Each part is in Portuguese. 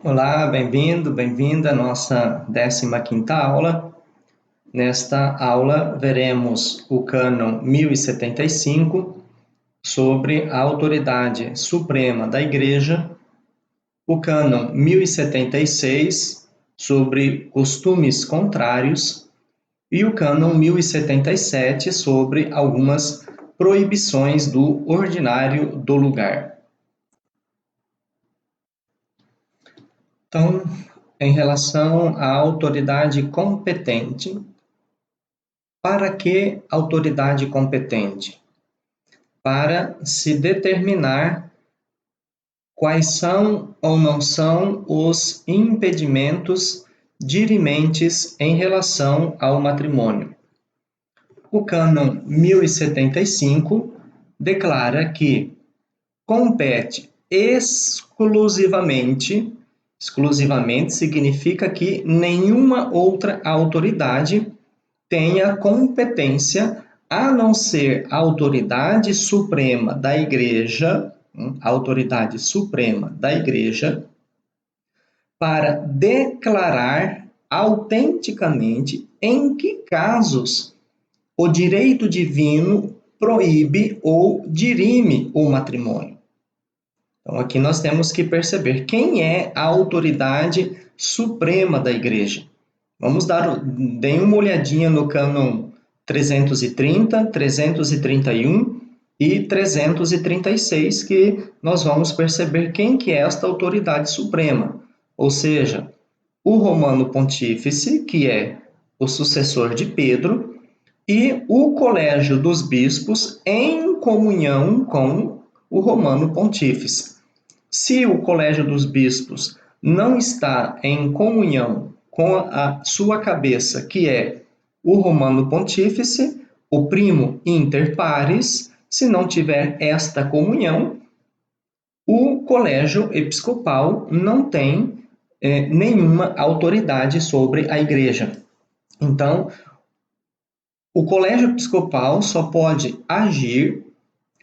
Olá, bem-vindo, bem-vinda à nossa 15ª aula. Nesta aula, veremos o cânon 1075 sobre a autoridade suprema da Igreja, o cânon 1076 sobre costumes contrários e o cânon 1077 sobre algumas proibições do ordinário do lugar. Então, em relação à autoridade competente, para que autoridade competente? Para se determinar quais são ou não são os impedimentos dirimentes em relação ao matrimônio. O cânon 1075 declara que compete exclusivamente significa que nenhuma outra autoridade tenha competência a não ser a autoridade suprema da Igreja, para declarar autenticamente em que casos o direito divino proíbe ou dirime o matrimônio. Então, aqui nós temos que perceber quem é a autoridade suprema da Igreja. Deem uma olhadinha no cânon 330, 331 e 336, que nós vamos perceber quem que é esta autoridade suprema. Ou seja, o Romano Pontífice, que é o sucessor de Pedro, e o Colégio dos Bispos em comunhão com o Romano Pontífice. Se o Colégio dos Bispos não está em comunhão com a sua cabeça, que é o Romano Pontífice, o primo inter pares, se não tiver esta comunhão, o colégio episcopal não tem nenhuma autoridade sobre a Igreja. Então, o colégio episcopal só pode agir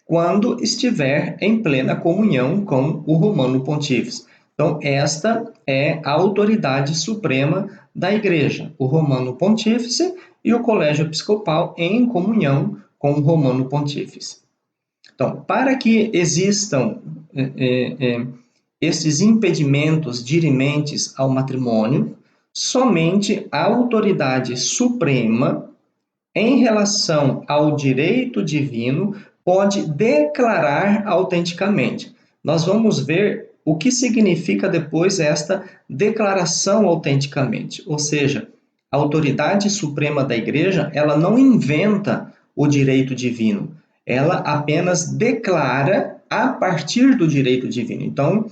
quando estiver em plena comunhão com o Romano Pontífice. Então, esta é a autoridade suprema da Igreja, o Romano Pontífice e o Colégio Episcopal em comunhão com o Romano Pontífice. Então, para que existam esses impedimentos dirimentes ao matrimônio, somente a autoridade suprema, em relação ao direito divino, pode declarar autenticamente. Nós vamos ver o que significa depois esta declaração autenticamente. Ou seja, a autoridade suprema da Igreja, ela não inventa o direito divino, ela apenas declara a partir do direito divino. Então,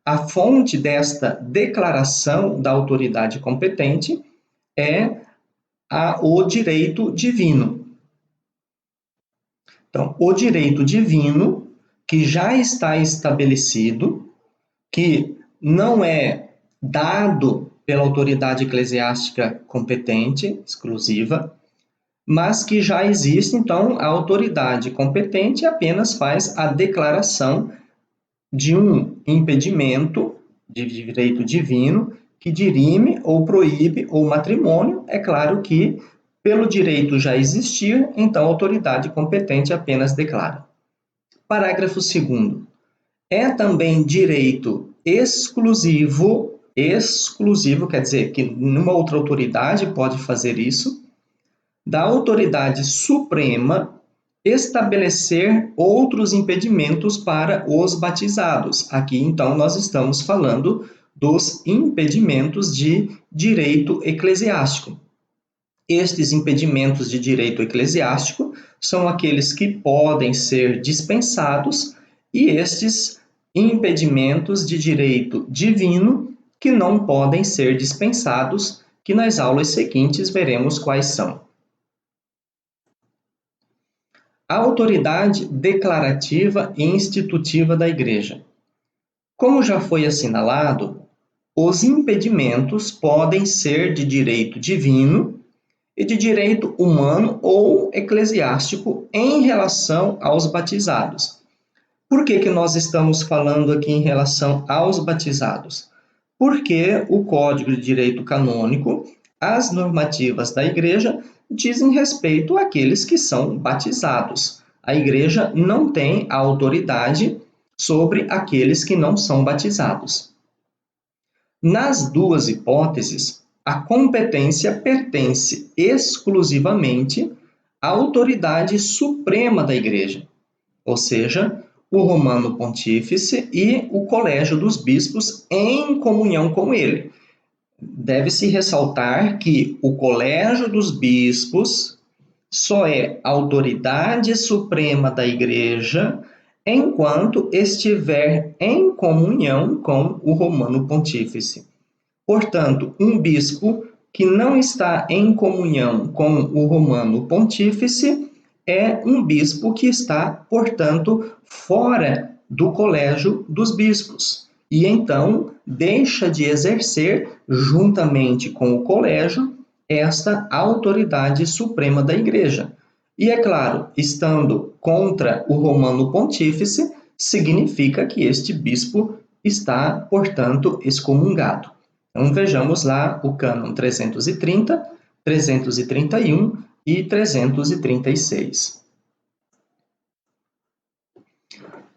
a fonte desta declaração da autoridade competente é o direito divino. Então, o direito divino, que já está estabelecido, que não é dado pela autoridade eclesiástica competente, exclusiva, mas que já existe, então, a autoridade competente apenas faz a declaração de um impedimento de direito divino que dirime ou proíbe o matrimônio. É claro que, pelo direito já existir, então a autoridade competente apenas declara. Parágrafo 2º. É também direito exclusivo quer dizer que nenhuma outra autoridade pode fazer isso, da autoridade suprema estabelecer outros impedimentos para os batizados. Aqui, então, nós estamos falando dos impedimentos de direito eclesiástico. Estes impedimentos de direito eclesiástico são aqueles que podem ser dispensados e estes impedimentos de direito divino que não podem ser dispensados, que nas aulas seguintes veremos quais são. A autoridade declarativa e institutiva da Igreja. Como já foi assinalado, os impedimentos podem ser de direito divino e de direito humano ou eclesiástico em relação aos batizados. Por que nós estamos falando aqui em relação aos batizados? porque o Código de Direito Canônico, as normativas da Igreja, dizem respeito àqueles que são batizados. A Igreja não tem a autoridade sobre aqueles que não são batizados. Nas duas hipóteses, a competência pertence exclusivamente à autoridade suprema da Igreja, ou seja, o Romano Pontífice e o Colégio dos Bispos em comunhão com ele. Deve-se ressaltar que o Colégio dos Bispos só é autoridade suprema da Igreja enquanto estiver em comunhão com o Romano Pontífice. Portanto, um bispo que não está em comunhão com o Romano Pontífice é um bispo que está, portanto, fora do colégio dos bispos. E então deixa de exercer, juntamente com o colégio, esta autoridade suprema da Igreja. E é claro, estando contra o Romano Pontífice, significa que este bispo está, portanto, excomungado. Então vejamos lá o cânon 330, 331 e 336.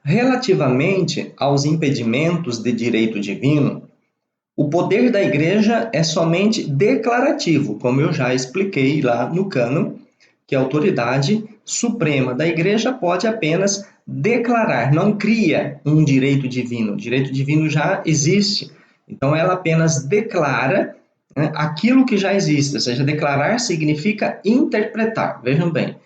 Relativamente aos impedimentos de direito divino, o poder da Igreja é somente declarativo, como eu já expliquei lá no cânon, que a autoridade suprema da Igreja pode apenas declarar, não cria um direito divino. O direito divino já existe, então ela apenas declara, né, aquilo que já existe, ou seja, declarar significa interpretar, vejam bem,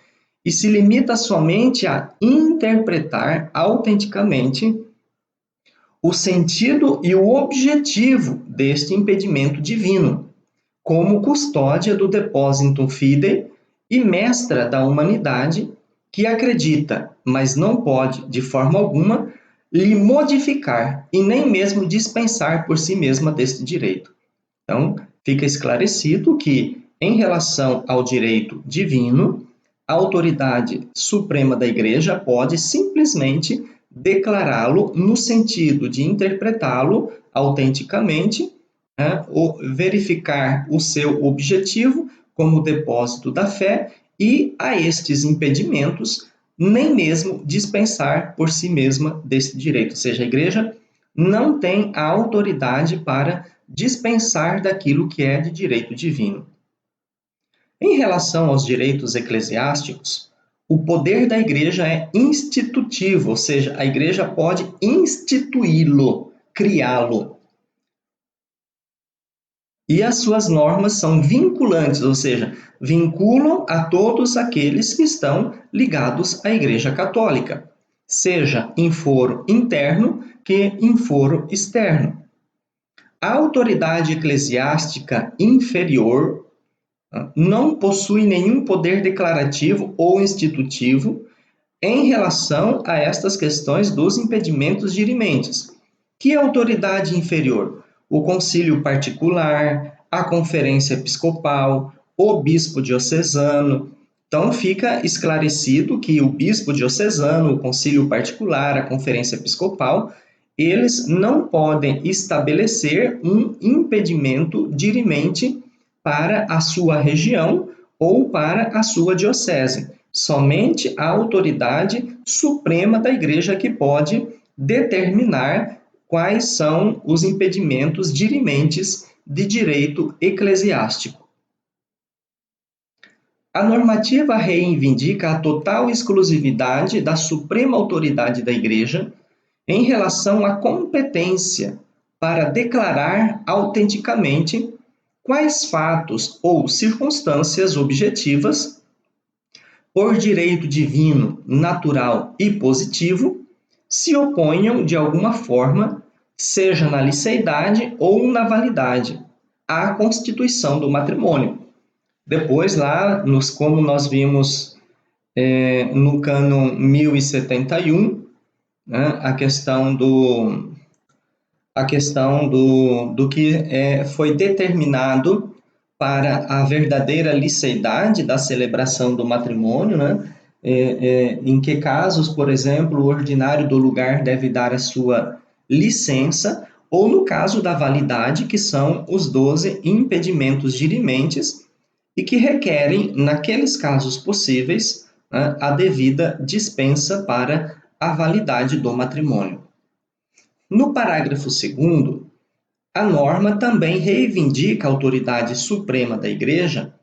e se limita somente a interpretar autenticamente o sentido e o objetivo deste impedimento divino, como custódia do depósito fidei e mestra da humanidade, que acredita, mas não pode, de forma alguma, lhe modificar e nem mesmo dispensar por si mesma deste direito. Então, fica esclarecido que, em relação ao direito divino, a autoridade suprema da Igreja pode simplesmente declará-lo no sentido de interpretá-lo autenticamente, né, ou verificar o seu objetivo como depósito da fé e a estes impedimentos nem mesmo dispensar por si mesma desse direito. Ou seja, a Igreja não tem a autoridade para dispensar daquilo que é de direito divino. Em relação aos direitos eclesiásticos, o poder da Igreja é institutivo, ou seja, a Igreja pode instituí-lo, criá-lo. E as suas normas são vinculantes, ou seja, vinculam a todos aqueles que estão ligados à Igreja Católica, seja em foro interno que em foro externo. A autoridade eclesiástica inferior não possui nenhum poder declarativo ou institutivo em relação a estas questões dos impedimentos dirimentes. Que autoridade inferior? O concílio particular, a conferência episcopal, o bispo diocesano. Então, fica esclarecido que o bispo diocesano, o concílio particular, a conferência episcopal, eles não podem estabelecer um impedimento dirimente para a sua região ou para a sua diocese. Somente a autoridade suprema da Igreja que pode determinar quais são os impedimentos dirimentes de direito eclesiástico. A normativa reivindica a total exclusividade da suprema autoridade da Igreja em relação à competência para declarar autenticamente quais fatos ou circunstâncias objetivas, por direito divino, natural e positivo, se oponham de alguma forma, seja na liceidade ou na validade, à constituição do matrimônio. Depois, lá, como nós vimos no cânon 1071, né, a questão do que foi determinado para a verdadeira liceidade da celebração do matrimônio, né? Em que casos, por exemplo, o ordinário do lugar deve dar a sua licença ou no caso da validade, que são os 12 impedimentos dirimentes e que requerem, naqueles casos possíveis, a devida dispensa para a validade do matrimônio. No parágrafo 2º, a norma também reivindica à autoridade suprema da Igreja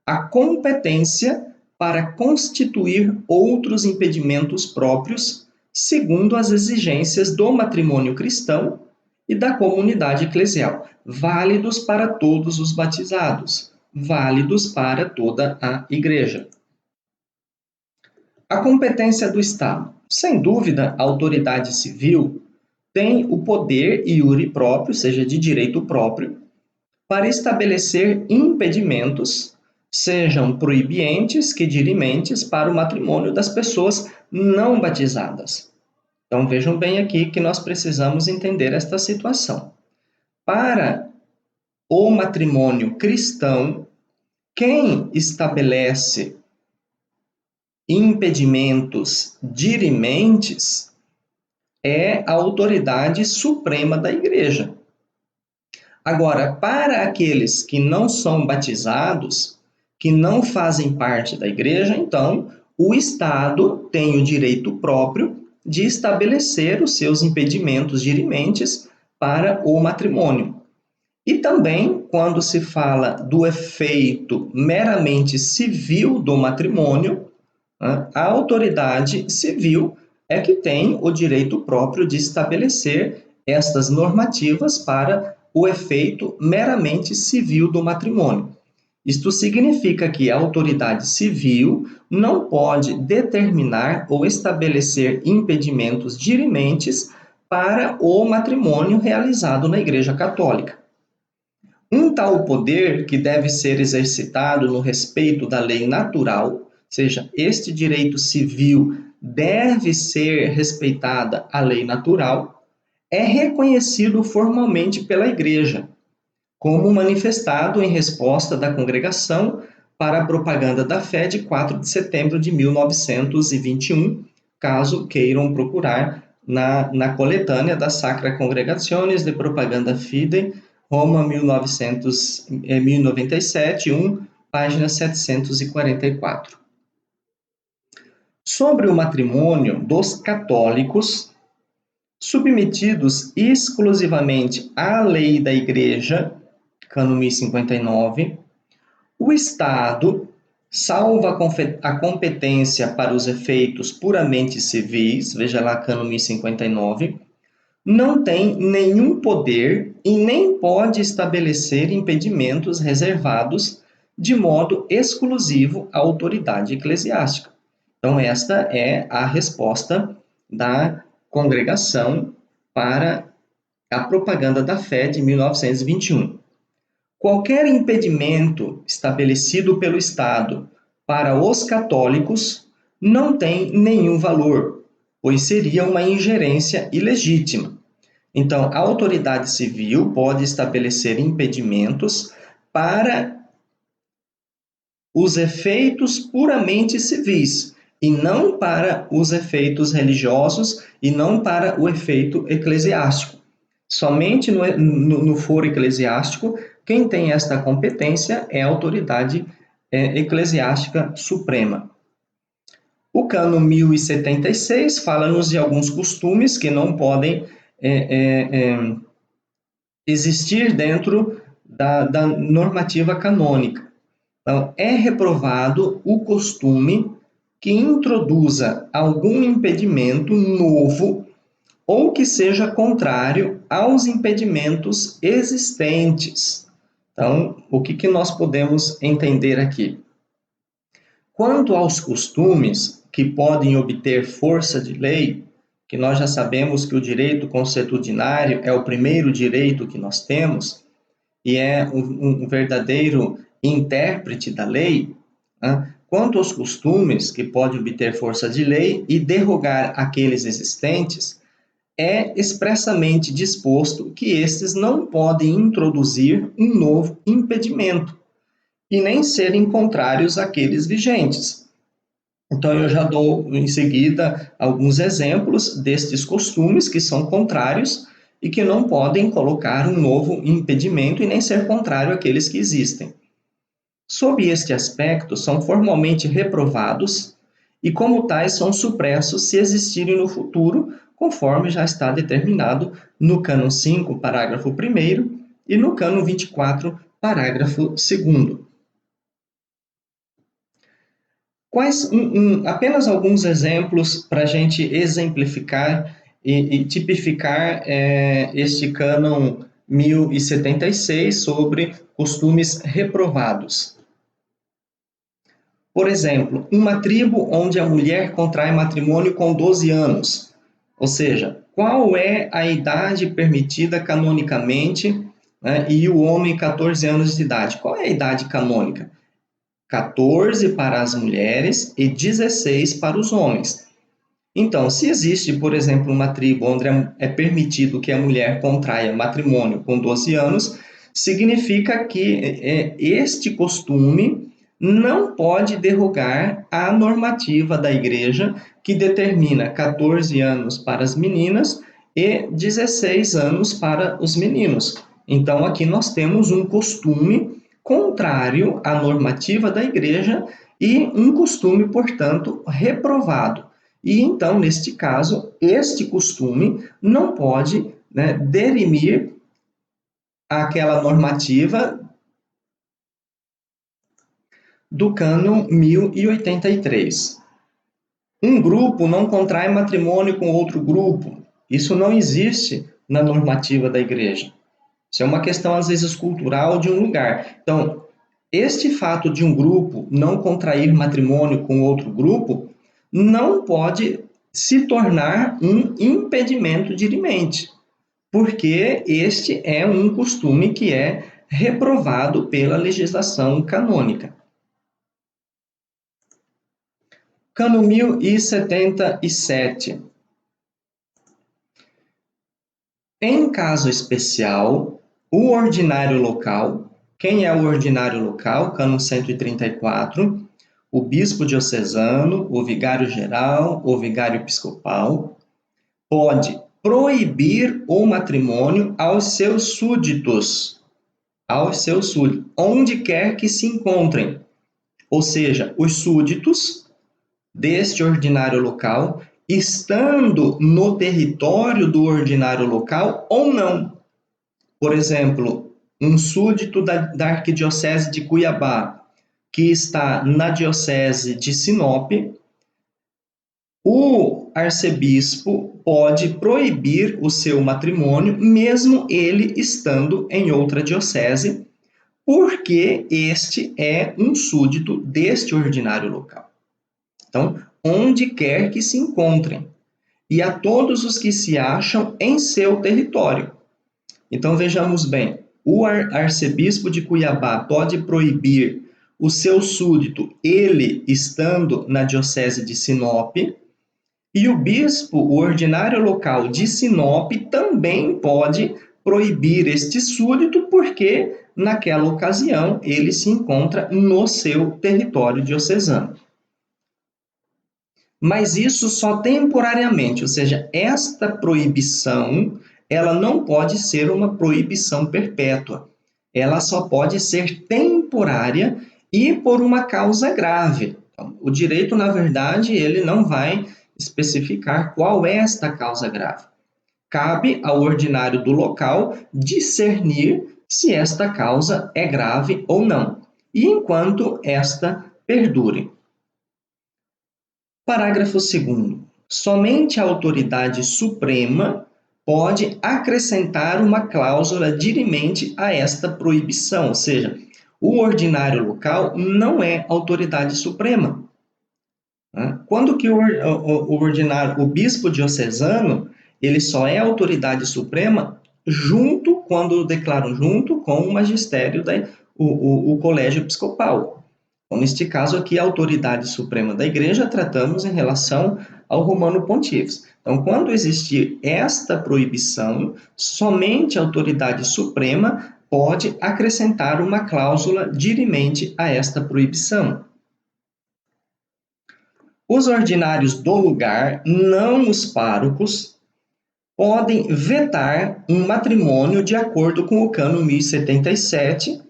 a competência para constituir outros impedimentos próprios, segundo as exigências do matrimônio cristão e da comunidade eclesial, válidos para todos os batizados, válidos para toda a Igreja. A competência do Estado. Sem dúvida, a autoridade civil tem o poder iure próprio, seja de direito próprio, para estabelecer impedimentos, sejam proibientes que dirimentes, para o matrimônio das pessoas não batizadas. Então vejam bem aqui que nós precisamos entender esta situação. Para o matrimônio cristão, quem estabelece impedimentos dirimentes é a autoridade suprema da Igreja. Agora, para aqueles que não são batizados, que não fazem parte da Igreja, então, o Estado tem o direito próprio de estabelecer os seus impedimentos dirimentes para o matrimônio. E também, quando se fala do efeito meramente civil do matrimônio, a autoridade civil é que tem o direito próprio de estabelecer estas normativas para o efeito meramente civil do matrimônio. Isto significa que a autoridade civil não pode determinar ou estabelecer impedimentos dirimentes para o matrimônio realizado na Igreja Católica. Um tal poder, que deve ser exercitado no respeito da lei natural, ou seja, este direito civil deve ser respeitada a lei natural, é reconhecido formalmente pela Igreja, como manifestado em resposta da Congregação para a Propaganda da Fé de 4 de setembro de 1921, caso queiram procurar na coletânea da Sacra Congregationes de Propaganda Fidei, Roma 1097, 1, página 744. Sobre o matrimônio dos católicos, submetidos exclusivamente à lei da Igreja, Cano 1059, o Estado, salvo a competência para os efeitos puramente civis, veja lá Cano 1059, não tem nenhum poder e nem pode estabelecer impedimentos reservados de modo exclusivo à autoridade eclesiástica. Então, esta é a resposta da Congregação para a Propaganda da Fé de 1921. Qualquer impedimento estabelecido pelo Estado para os católicos não tem nenhum valor, pois seria uma ingerência ilegítima. Então, a autoridade civil pode estabelecer impedimentos para os efeitos puramente civis, e não para os efeitos religiosos, e não para o efeito eclesiástico. Somente no foro eclesiástico, quem tem esta competência é a autoridade eclesiástica suprema. O cano 1076 fala-nos de alguns costumes que não podem existir dentro da normativa canônica. Então, é reprovado o costume que introduza algum impedimento novo ou que seja contrário aos impedimentos existentes. Então, o que nós podemos entender aqui? Quanto aos costumes que podem obter força de lei, que nós já sabemos que o direito consuetudinário é o primeiro direito que nós temos, e é um verdadeiro intérprete da lei, quanto aos costumes que podem obter força de lei e derrogar aqueles existentes, é expressamente disposto que estes não podem introduzir um novo impedimento e nem serem contrários àqueles vigentes. Então, eu já dou em seguida alguns exemplos destes costumes que são contrários e que não podem colocar um novo impedimento e nem ser contrário àqueles que existem. Sob este aspecto, são formalmente reprovados e, como tais, são supressos se existirem no futuro, conforme já está determinado no cânon 5, parágrafo 1º, e no cânon 24, parágrafo 2º. Apenas alguns exemplos para a gente exemplificar e tipificar este cânon 1076 sobre costumes reprovados. Por exemplo, uma tribo onde a mulher contrai matrimônio com 12 anos, ou seja, qual é a idade permitida canonicamente, né, e o homem 14 anos de idade. Qual é a idade canônica? 14 para as mulheres e 16 para os homens. Então, se existe, por exemplo, uma tribo onde é permitido que a mulher contraia matrimônio com 12 anos, significa que este costume não pode derrogar a normativa da igreja que determina 14 anos para as meninas e 16 anos para os meninos. Então, aqui nós temos um costume contrário à normativa da igreja e um costume, portanto, reprovado. E então, neste caso, este costume não pode, né, derimir aquela normativa do cânon 1083. Um grupo não contrai matrimônio com outro grupo. Isso não existe na normativa da igreja. Isso é uma questão, às vezes, cultural de um lugar. Então, este fato de um grupo não contrair matrimônio com outro grupo não pode se tornar um impedimento dirimente, porque este é um costume que é reprovado pela legislação canônica. Cânon 1077. Em caso especial, o ordinário local. Quem é o ordinário local? Cânon 134. O bispo diocesano, o vigário-geral, o vigário episcopal, pode proibir o matrimônio aos seus súditos, onde quer que se encontrem. Ou seja, os súditos deste ordinário local, estando no território do ordinário local ou não. Por exemplo, um súdito da arquidiocese de Cuiabá, que está na diocese de Sinop, o arcebispo pode proibir o seu matrimônio, mesmo ele estando em outra diocese, porque este é um súdito deste ordinário local. Então, onde quer que se encontrem, e a todos os que se acham em seu território. Então, vejamos bem, o arcebispo de Cuiabá pode proibir o seu súdito, ele estando na diocese de Sinop, e o bispo, o ordinário local de Sinop, também pode proibir este súdito, porque naquela ocasião ele se encontra no seu território diocesano. Mas isso só temporariamente, ou seja, esta proibição, ela não pode ser uma proibição perpétua. Ela só pode ser temporária e por uma causa grave. Então, o direito, na verdade, ele não vai especificar qual é esta causa grave. Cabe ao ordinário do local discernir se esta causa é grave ou não, e enquanto esta perdure. Parágrafo 2º. Somente a autoridade suprema pode acrescentar uma cláusula dirimente a esta proibição, ou seja, o ordinário local não é autoridade suprema. Quando que o ordinário, o bispo diocesano, ele só é autoridade suprema quando declaram junto com o magistério, o colégio episcopal. Então, neste caso aqui, a autoridade suprema da igreja, tratamos em relação ao Romano Pontífice. Então, quando existir esta proibição, somente a autoridade suprema pode acrescentar uma cláusula dirimente a esta proibição. Os ordinários do lugar, não os párocos, podem vetar um matrimônio de acordo com o Cano 1077,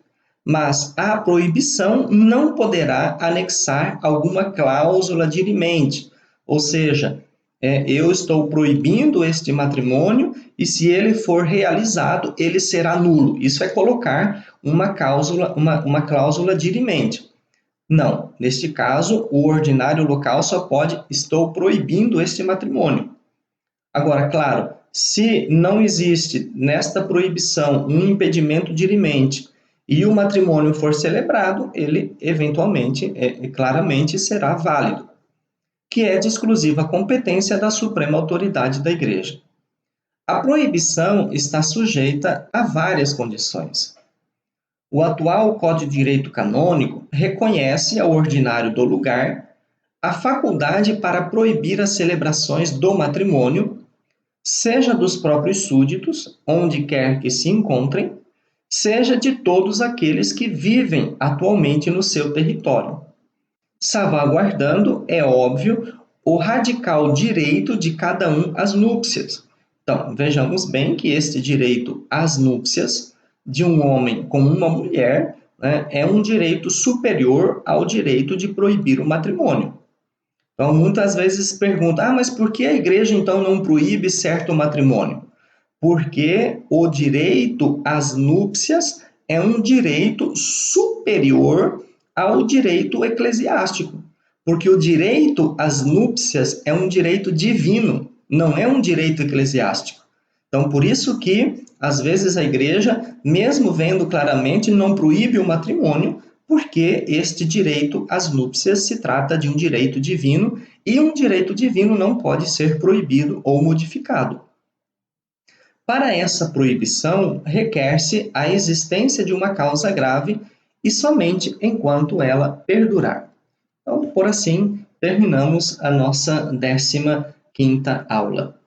mas a proibição não poderá anexar alguma cláusula dirimente, ou seja, eu estou proibindo este matrimônio e se ele for realizado, ele será nulo. Isso é colocar uma cláusula dirimente. Não, neste caso, o ordinário local só pode, estou proibindo este matrimônio. Agora, claro, se não existe nesta proibição um impedimento dirimente e o matrimônio for celebrado, ele eventualmente, claramente será válido, que é de exclusiva competência da Suprema Autoridade da Igreja. A proibição está sujeita a várias condições. O atual Código de Direito Canônico reconhece ao ordinário do lugar a faculdade para proibir as celebrações do matrimônio, seja dos próprios súditos, onde quer que se encontrem, seja de todos aqueles que vivem atualmente no seu território, salvaguardando, é óbvio, o radical direito de cada um às núpcias. Então, vejamos bem que este direito às núpcias de um homem com uma mulher, né, é um direito superior ao direito de proibir o matrimônio. Então, muitas vezes perguntam, mas por que a igreja então não proíbe certo matrimônio? Porque o direito às núpcias é um direito superior ao direito eclesiástico. Porque o direito às núpcias é um direito divino, não é um direito eclesiástico. Então, por isso que, às vezes, a igreja, mesmo vendo claramente, não proíbe o matrimônio, porque este direito às núpcias se trata de um direito divino e um direito divino não pode ser proibido ou modificado. Para essa proibição, requer-se a existência de uma causa grave e somente enquanto ela perdurar. Então, por assim, terminamos a nossa 15ª aula.